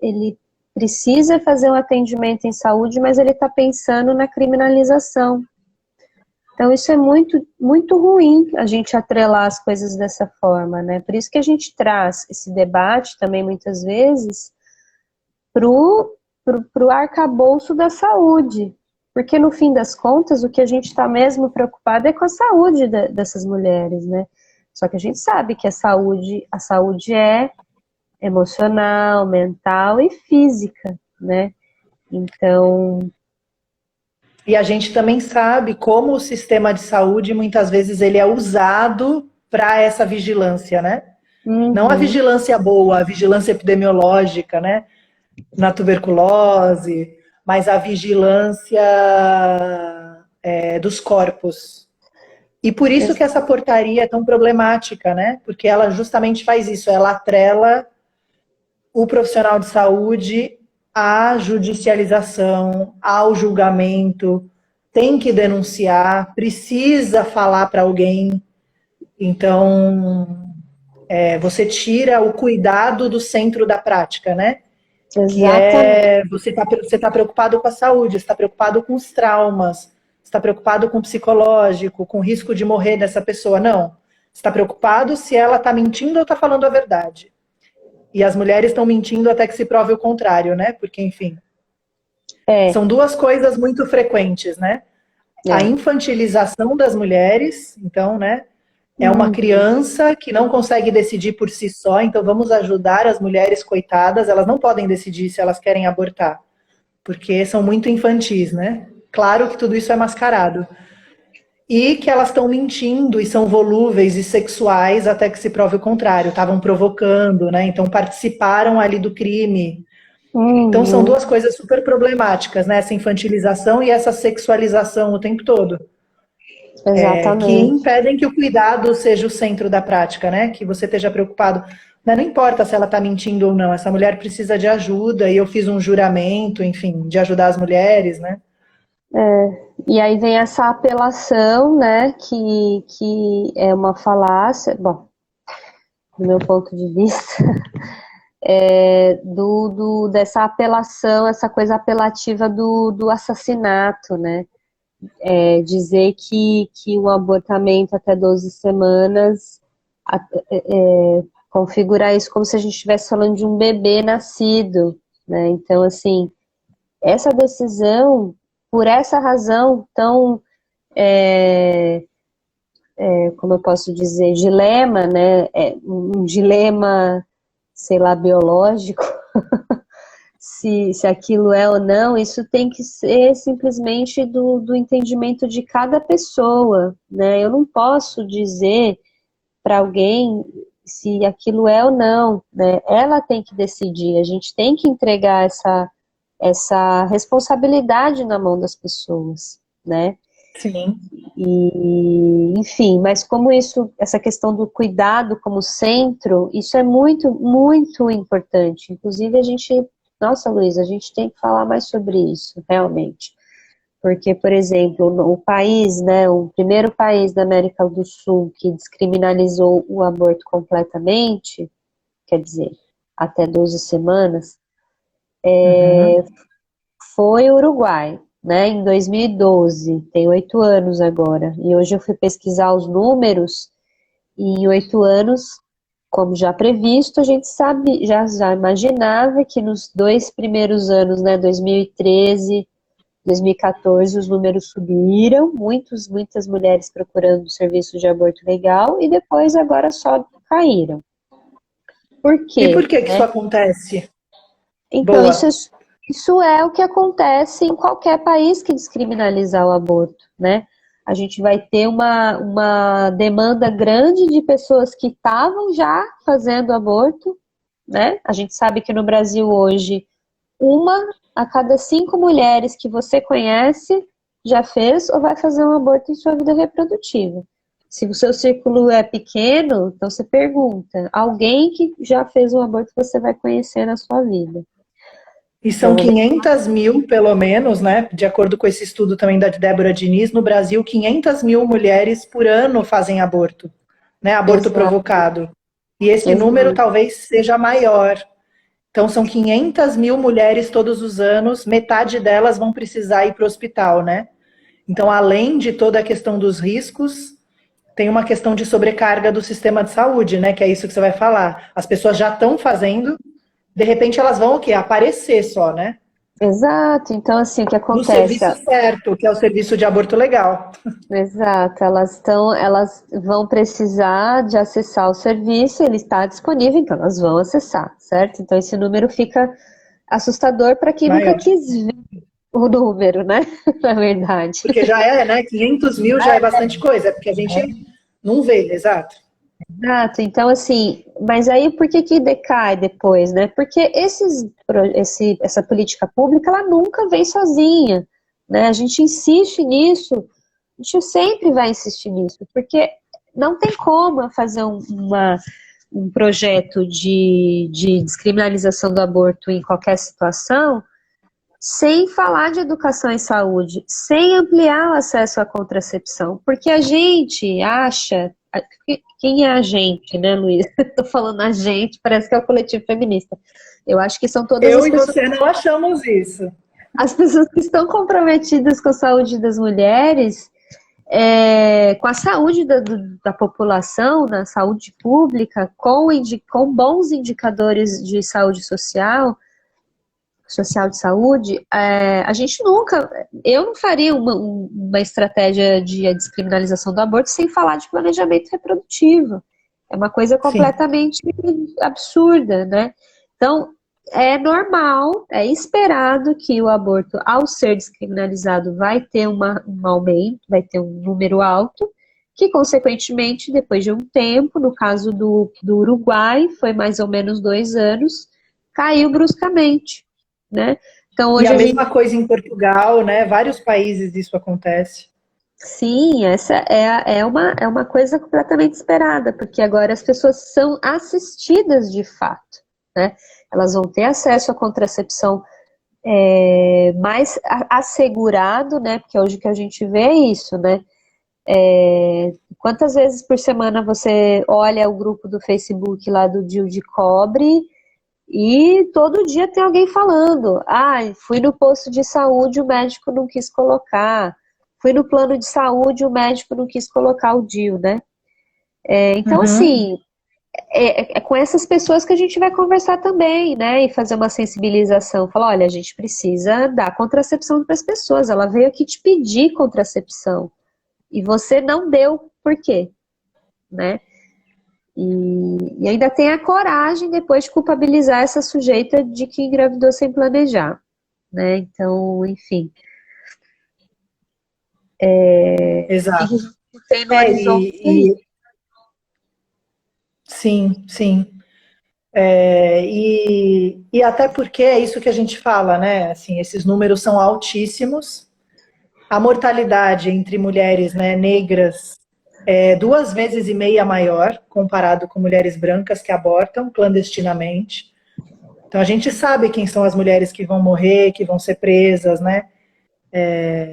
ele precisa fazer um atendimento em saúde, mas ele está pensando na criminalização. Então, isso é muito, muito ruim, a gente atrelar as coisas dessa forma, né? Por isso que a gente traz esse debate também, muitas vezes, pro arcabouço da saúde. Porque, no fim das contas, o que a gente está mesmo preocupado é com a saúde dessas mulheres, né? Só que a gente sabe que a saúde é emocional, mental e física, né? Então... E a gente também sabe como o sistema de saúde, muitas vezes, ele é usado para essa vigilância, né? Não a vigilância boa, a vigilância epidemiológica, né? Na tuberculose, mas a vigilância dos corpos. E por isso que essa portaria é tão problemática, né? Porque ela justamente faz isso, ela atrela o profissional de saúde à judicialização, ao julgamento, tem que denunciar, precisa falar para alguém. Então, você tira o cuidado do centro da prática, né? Exatamente. Que você tá preocupado com a saúde, você está preocupado com os traumas, você está preocupado com o psicológico, com o risco de morrer dessa pessoa. Não. Você está preocupado se ela está mentindo ou está falando a verdade. E as mulheres estão mentindo até que se prove o contrário, né? Porque, enfim, são duas coisas muito frequentes, né? A infantilização das mulheres, então, né? É uma criança que não consegue decidir por si só, então vamos ajudar as mulheres coitadas, elas não podem decidir se elas querem abortar, porque são muito infantis, né? Claro que tudo isso é mascarado. E que elas estão mentindo e são volúveis e sexuais até que se prove o contrário, estavam provocando, né? Então participaram ali do crime. Então são duas coisas super problemáticas, né? Essa infantilização e essa sexualização o tempo todo. Que impedem que o cuidado seja o centro da prática, né? Que você esteja preocupado. Não importa se ela está mentindo ou não, essa mulher precisa de ajuda, e eu fiz um juramento, enfim, de ajudar as mulheres, né? E aí vem essa apelação, né, que é uma falácia, bom, do meu ponto de vista, dessa apelação, essa coisa apelativa do assassinato, né? Dizer que um abortamento até 12 semanas configurar isso como se a gente estivesse falando de um bebê nascido, né? Então, assim, essa decisão, por essa razão tão, como eu posso dizer, dilema, né? Um dilema, sei lá, biológico, se aquilo é ou não, isso tem que ser simplesmente do entendimento de cada pessoa, né? Eu não posso dizer para alguém se aquilo é ou não, né? Ela tem que decidir, a gente tem que entregar essa responsabilidade na mão das pessoas, né? Sim. E, enfim, mas como essa questão do cuidado como centro, isso é muito, muito importante. Inclusive nossa, Luísa, a gente tem que falar mais sobre isso, realmente. Porque, por exemplo, o país, né, o primeiro país da América do Sul que descriminalizou o aborto completamente, quer dizer, até 12 semanas, foi o Uruguai, né, em 2012, tem 8 anos agora, e hoje eu fui pesquisar os números, e em 8 anos, como já previsto, a gente sabe, já imaginava que nos 2 primeiros anos, né, 2013, 2014, os números subiram, muitas mulheres procurando serviço de aborto legal, e depois agora só caíram. Por quê? E por que isso acontece? Então, isso é o que acontece em qualquer país que descriminalizar o aborto, né? A gente vai ter uma demanda grande de pessoas que estavam já fazendo aborto, né? A gente sabe que no Brasil hoje, 1 a cada 5 mulheres que você conhece já fez ou vai fazer um aborto em sua vida reprodutiva. Se o seu círculo é pequeno, então você pergunta. Alguém que já fez um aborto você vai conhecer na sua vida. E são 500 mil, pelo menos, né? De acordo com esse estudo também da Débora Diniz, no Brasil, 500 mil mulheres por ano fazem aborto, né? Aborto Exato, provocado. E esse número exato. talvez seja maior. Então, são 500 mil mulheres todos os anos, metade delas vão precisar ir para o hospital, né? Então, além de toda a questão dos riscos, tem uma questão de sobrecarga do sistema de saúde, né? Que é isso que você vai falar. As pessoas já estão fazendo, de repente elas vão o quê? Aparecer só, né? Exato. Então, assim, o que No acontece? serviço certo, que é o serviço de aborto legal. Exato, elas vão precisar de acessar o serviço, ele está disponível, então elas vão acessar, certo? Então esse número fica assustador para quem nunca Maior. quis ver o número, né? Na verdade. Porque já é, né? 500 mil já é bastante coisa, porque a gente não vê, exato. Exato, então assim, mas aí por que que decai depois, né? Porque essa política pública, ela nunca vem sozinha, né? A gente insiste nisso, a gente sempre vai insistir nisso, porque não tem como fazer um projeto de descriminalização do aborto em qualquer situação sem falar de educação e saúde, sem ampliar o acesso à contracepção, porque a gente acha, quem é a gente, né, Luiz? Estou falando a gente, parece que é o coletivo feminista. Eu acho que são todas Eu as e pessoas, você não achamos isso. as pessoas que estão comprometidas com a saúde das mulheres, com a saúde da população, na saúde pública, com bons indicadores de saúde social de saúde, a gente nunca, eu não faria uma estratégia de descriminalização do aborto sem falar de planejamento reprodutivo. É uma coisa Sim. completamente absurda, né? Então, é normal, é esperado que o aborto, ao ser descriminalizado, vai ter um aumento, vai ter um número alto, que, consequentemente, depois de um tempo, no caso do Uruguai, foi mais ou menos 2 anos, caiu bruscamente, né? Então, E hoje a a gente... mesma coisa em Portugal, né? Vários países isso acontece. Sim, essa é uma coisa completamente esperada, porque agora as pessoas são assistidas de fato, né? Elas vão ter acesso à contracepção mais assegurado, né? Porque hoje que a gente vê é isso, né? Quantas vezes por semana você olha o grupo do Facebook lá do Dil de Cobre e todo dia tem alguém falando: ah, fui no posto de saúde, o médico não quis colocar. Fui no plano de saúde, o médico não quis colocar o DIU, né? Então, Uhum. assim, é com essas pessoas que a gente vai conversar também, né? E fazer uma sensibilização. Falar, olha, a gente precisa dar contracepção para as pessoas. Ela veio aqui te pedir contracepção. E você não deu, por quê? Né? E ainda tem a coragem depois de culpabilizar essa sujeita de que engravidou sem planejar, né? Então, enfim. O que a Exato. gente tem no É, horizonte é isso. sim, sim. E até porque é isso que a gente fala, né? Assim, esses números são altíssimos. A mortalidade entre mulheres, né, negras é 2,5 vezes maior comparado com mulheres brancas que abortam clandestinamente. Então a gente sabe quem são as mulheres que vão morrer, que vão ser presas, né?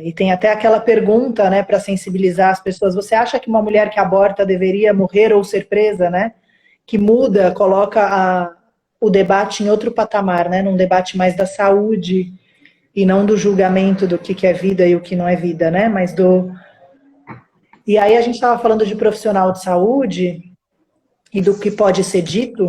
E tem até aquela pergunta, né, para sensibilizar as pessoas: você acha que uma mulher que aborta deveria morrer ou ser presa, né? Que muda, coloca o debate em outro patamar, né? Num debate mais da saúde e não do julgamento do que é vida e o que não é vida, né? Mas do... E aí a gente estava falando de profissional de saúde e do que pode ser dito,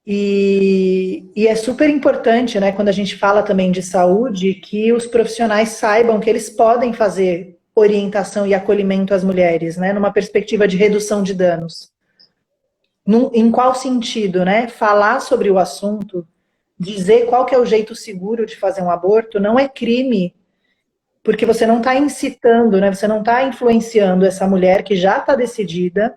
e é super importante, né, quando a gente fala também de saúde, que os profissionais saibam que eles podem fazer orientação e acolhimento às mulheres, né, numa perspectiva de redução de danos. Em qual sentido, né? Falar sobre o assunto, dizer qual que é o jeito seguro de fazer um aborto, não é crime, porque você não está incitando, né? Você não está influenciando essa mulher que já está decidida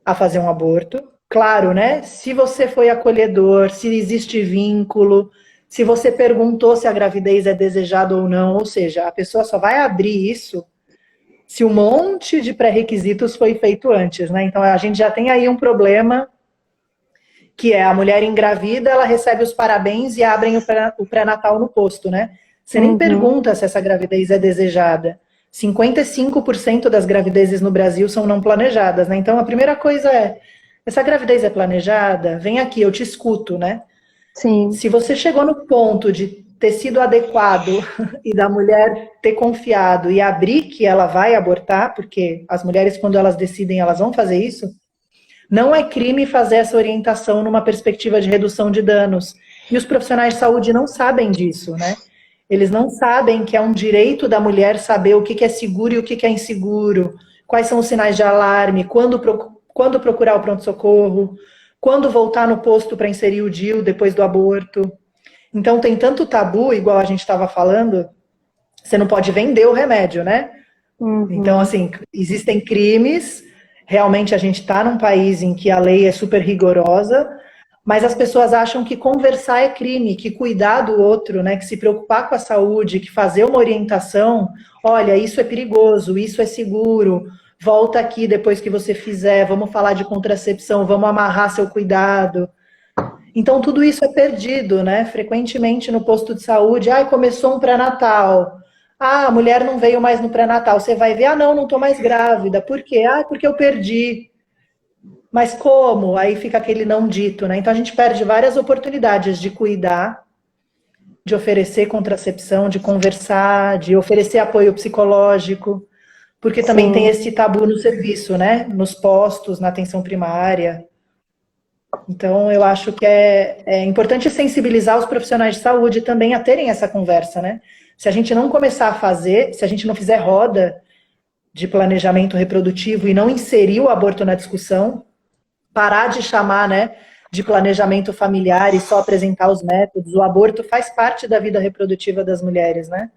a fazer um aborto. Claro, né? Se você foi acolhedor, se existe vínculo, se você perguntou se a gravidez é desejada ou não, ou seja, a pessoa só vai abrir isso se um monte de pré-requisitos foi feito antes, né? Então a gente já tem aí um problema, que é a mulher engravida, ela recebe os parabéns e abrem o pré-natal no posto, né? Você nem Uhum. pergunta se essa gravidez é desejada. 55% das gravidezes no Brasil são não planejadas, né? Então a primeira coisa é, essa gravidez é planejada? Vem aqui, eu te escuto, né? Sim. Se você chegou no ponto de ter sido adequado e da mulher ter confiado e abrir que ela vai abortar, porque as mulheres, quando elas decidem, elas vão fazer isso, não é crime fazer essa orientação numa perspectiva de redução de danos. E os profissionais de saúde não sabem disso, né? Eles não sabem que é um direito da mulher saber o que é seguro e o que é inseguro, quais são os sinais de alarme, quando procurar o pronto-socorro, quando voltar no posto para inserir o DIU depois do aborto. Então tem tanto tabu, igual a gente estava falando, você não pode vender o remédio, né? Então, Uhum. assim, existem crimes, realmente a gente está num país em que a lei é super rigorosa, mas as pessoas acham que conversar é crime, que cuidar do outro, né, que se preocupar com a saúde, que fazer uma orientação, olha, isso é perigoso, isso é seguro, volta aqui depois que você fizer, vamos falar de contracepção, vamos amarrar seu cuidado. Então, tudo isso é perdido, né? Frequentemente no posto de saúde, ai, começou um pré-natal. Ah, a mulher não veio mais no pré-natal. Você vai ver, ah, não estou mais grávida. Por quê? Ah, porque eu perdi. Mas como? Aí fica aquele não dito, né? Então a gente perde várias oportunidades de cuidar, de oferecer contracepção, de conversar, de oferecer apoio psicológico, porque também tem Sim. esse tabu no serviço, né? Nos postos, na atenção primária. Então, eu acho que é importante sensibilizar os profissionais de saúde também a terem essa conversa, né? Se a gente não começar a fazer, se a gente não fizer roda de planejamento reprodutivo e não inserir o aborto na discussão, parar de chamar, né, de planejamento familiar e só apresentar os métodos, o aborto faz parte da vida reprodutiva das mulheres, né?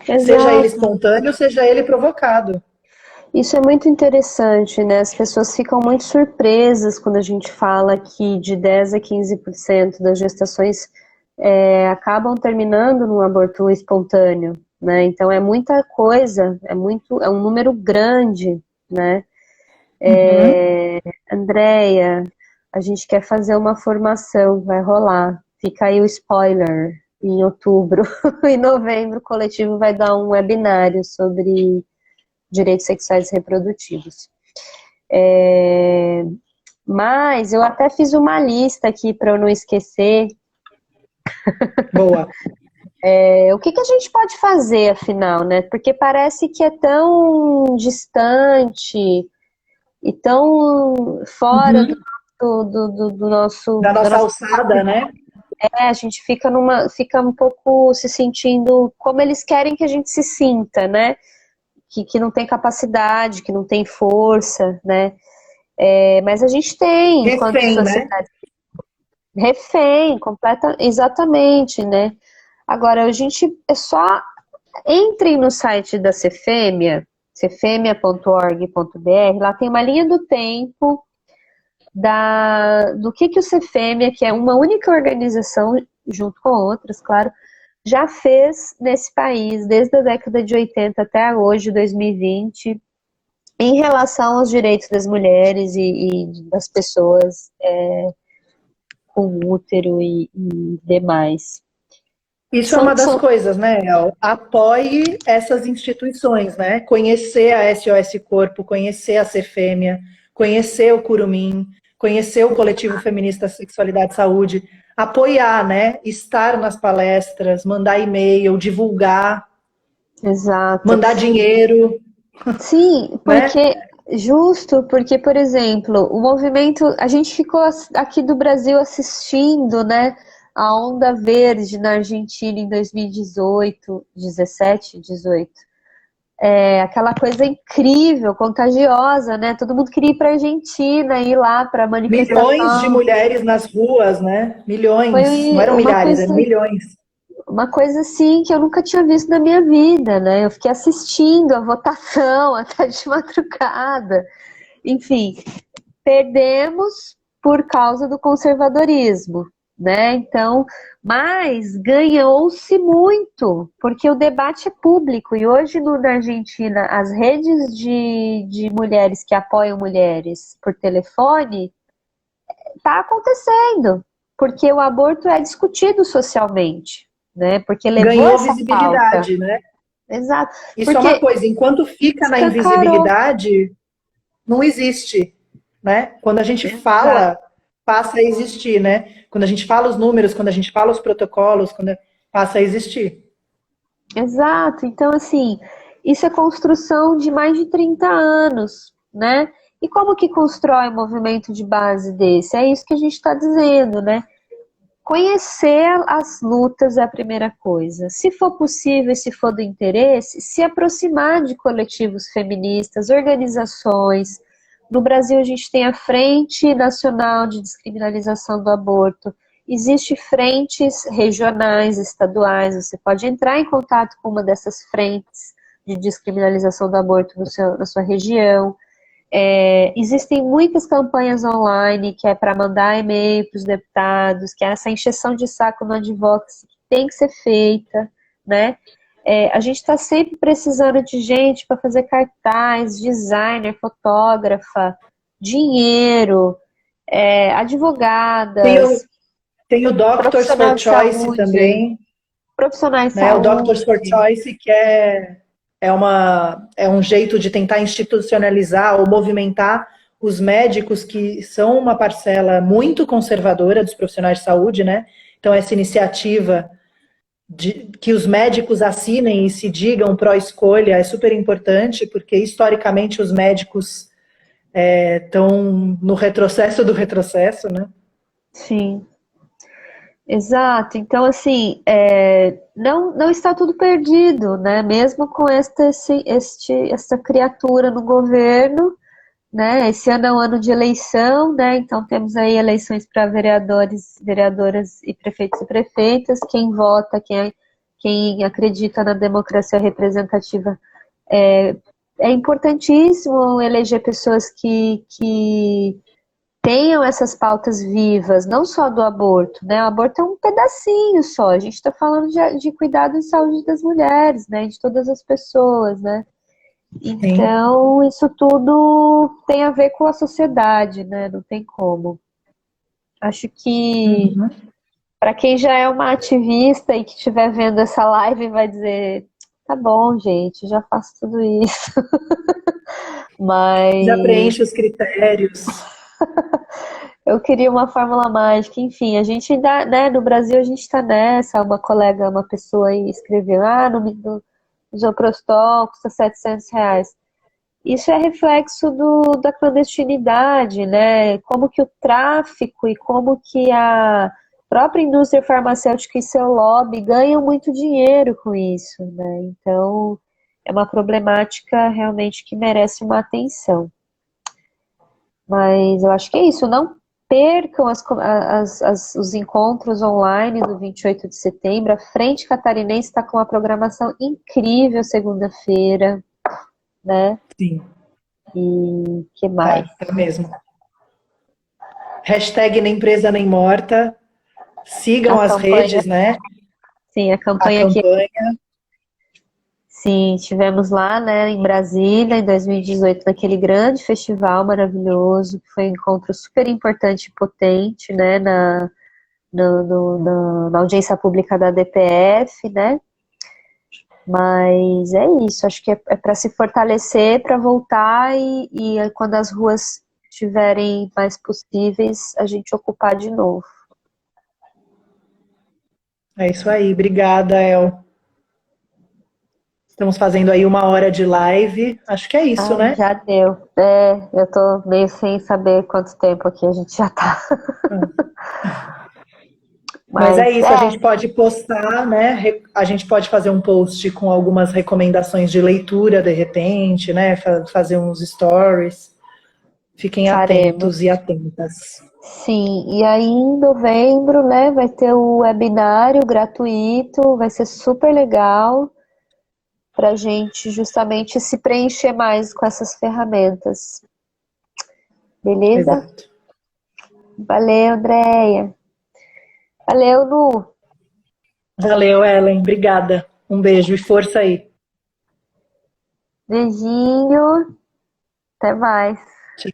Seja ele Exato. espontâneo, seja ele provocado. Isso é muito interessante, né? As pessoas ficam muito surpresas quando a gente fala que de 10 a 15% das gestações acabam terminando num aborto espontâneo, né? Então é muita coisa, é um número grande, né? Uhum. Andréia, a gente quer fazer uma formação, vai rolar. Fica aí o spoiler. Em outubro, em novembro, o coletivo vai dar um webinário sobre direitos sexuais e reprodutivos. Mas eu até fiz uma lista aqui para eu não esquecer. Boa. O que a gente pode fazer, afinal, né? Porque parece que é tão distante e tão fora Uhum. do nosso, Da da nossa nossa. alçada, né? A gente fica um pouco se sentindo como eles querem que a gente se sinta, né? Que não tem capacidade, que não tem força, né? Mas a gente tem, enquanto Refém, né? sociedade, refém, completa, exatamente, né? Agora, a gente é só entrem no site da Cefêmea, cefemia.org.br, lá tem uma linha do tempo do que o Cefêmea, que é uma única organização, junto com outras, claro, já fez nesse país, desde a década de 80 até hoje, 2020, em relação aos direitos das mulheres e das pessoas com útero e demais. Isso é uma das coisas, né, El? Apoie essas instituições, né? Conhecer a SOS Corpo, conhecer a Cefêmea, conhecer o Curumim, conhecer o Coletivo Feminista Sexualidade e Saúde, apoiar, né? Estar nas palestras, mandar e-mail, divulgar, Exato. mandar dinheiro, Sim, né? porque, por exemplo, o movimento, a gente ficou aqui do Brasil assistindo, né, a Onda Verde na Argentina em 2018, 17, 18. Aquela coisa incrível, contagiosa, né? Todo mundo queria ir para a Argentina, ir lá para a Milhões de manifestação. mulheres nas ruas, né? Milhões, não Foi eram milhares, eram milhões. uma coisa assim que eu nunca tinha visto na minha vida, né? Eu fiquei assistindo a votação até de madrugada. Enfim, perdemos por causa do conservadorismo, né? Então, mas ganhou-se muito, porque o debate é público, e hoje na Argentina, as redes de mulheres que apoiam mulheres por telefone, está acontecendo, porque o aborto é discutido socialmente, né? Porque levou Ganhou essa pauta. visibilidade, né? Exato. Isso é uma Porque coisa, enquanto fica na escancarou. invisibilidade, não existe, né? Quando a gente Exato. fala, passa a existir, né? Quando a gente fala os números, quando a gente fala os protocolos, passa a existir. Exato. Então, assim, isso é construção de mais de 30 anos, né? E como que constrói um movimento de base desse? É isso que a gente está dizendo, né? Conhecer as lutas é a primeira coisa. Se for possível, se for do interesse, se aproximar de coletivos feministas, organizações. No Brasil, a gente tem a Frente Nacional de Descriminalização do Aborto. Existem frentes regionais, estaduais. Você pode entrar em contato com uma dessas frentes de descriminalização do aborto na sua região. Existem muitas campanhas online que é para mandar e-mail para os deputados, que é essa encheção de saco no advocacy que tem que ser feita, né? A gente está sempre precisando de gente para fazer cartaz, designer, fotógrafa, dinheiro, Tem advogadas, o, tem o Doctors for profissionais de Choice saúde, também, profissionais de né? O Doctors for saúde. Choice, que é um jeito de tentar institucionalizar ou movimentar os médicos, que são uma parcela muito conservadora dos profissionais de saúde, né? Então, essa iniciativa de que os médicos assinem e se digam pró-escolha é super importante, porque historicamente os médicos estão no retrocesso do retrocesso, né? Sim. Exato, então assim, não está tudo perdido, né? Mesmo com essa criatura no governo, né? Esse ano é um ano de eleição, né? Então temos aí eleições para vereadores, vereadoras e prefeitos e prefeitas. Quem vota, quem acredita na democracia representativa, é importantíssimo eleger pessoas que tenham essas pautas vivas, não só do aborto, né? O aborto é um pedacinho só. A gente está falando de cuidado em saúde das mulheres, né? De todas as pessoas, né? Sim. Então, isso tudo tem a ver com a sociedade, né? Não tem como. Acho que Uhum. para quem já é uma ativista e que estiver vendo essa live vai dizer, tá bom, gente, já faço tudo isso. Já Mas preenche os critérios. eu queria uma fórmula mágica, enfim, a gente ainda, né, no Brasil a gente está nessa, uma colega, uma pessoa aí escreveu, no Misoprostol custa R$ 700. Isso é reflexo da clandestinidade, né, como que o tráfico e como que a própria indústria farmacêutica e seu lobby ganham muito dinheiro com isso, né, então é uma problemática realmente que merece uma atenção. Mas eu acho que é isso, não percam os encontros online do 28 de setembro. A Frente Catarinense está com uma programação incrível segunda-feira, né? Sim, E que mais? tá mesmo. Hashtag nem presa nem morta. A Sigam as campanha, redes, né? sim, a A campanha que campanha. sim, tivemos lá, né, em Brasília, em 2018, naquele grande festival maravilhoso, que foi um encontro super importante e potente, né, na audiência pública da DPF, né? Mas é isso, acho que é para se fortalecer, para voltar e quando as ruas estiverem mais possíveis, a gente ocupar de novo. É isso aí. Obrigada, El. Estamos fazendo aí 1 hora de live. Acho que é isso, Ai, né? já deu. Eu tô meio sem saber quanto tempo aqui a gente já tá. Mas é Mas isso, a gente pode postar, né? A gente pode fazer um post com algumas recomendações de leitura, de repente, né? Fazer uns stories. Fiquem atentos e faremos. atentas. Sim, e aí em novembro, né, vai ter o webinário gratuito, vai ser super legal para gente justamente se preencher mais com essas ferramentas. Beleza? Exato. Valeu, Andréia. Valeu, Lu. Valeu, Ellen. Obrigada. Um beijo e força aí. Beijinho. Até mais. Tchau.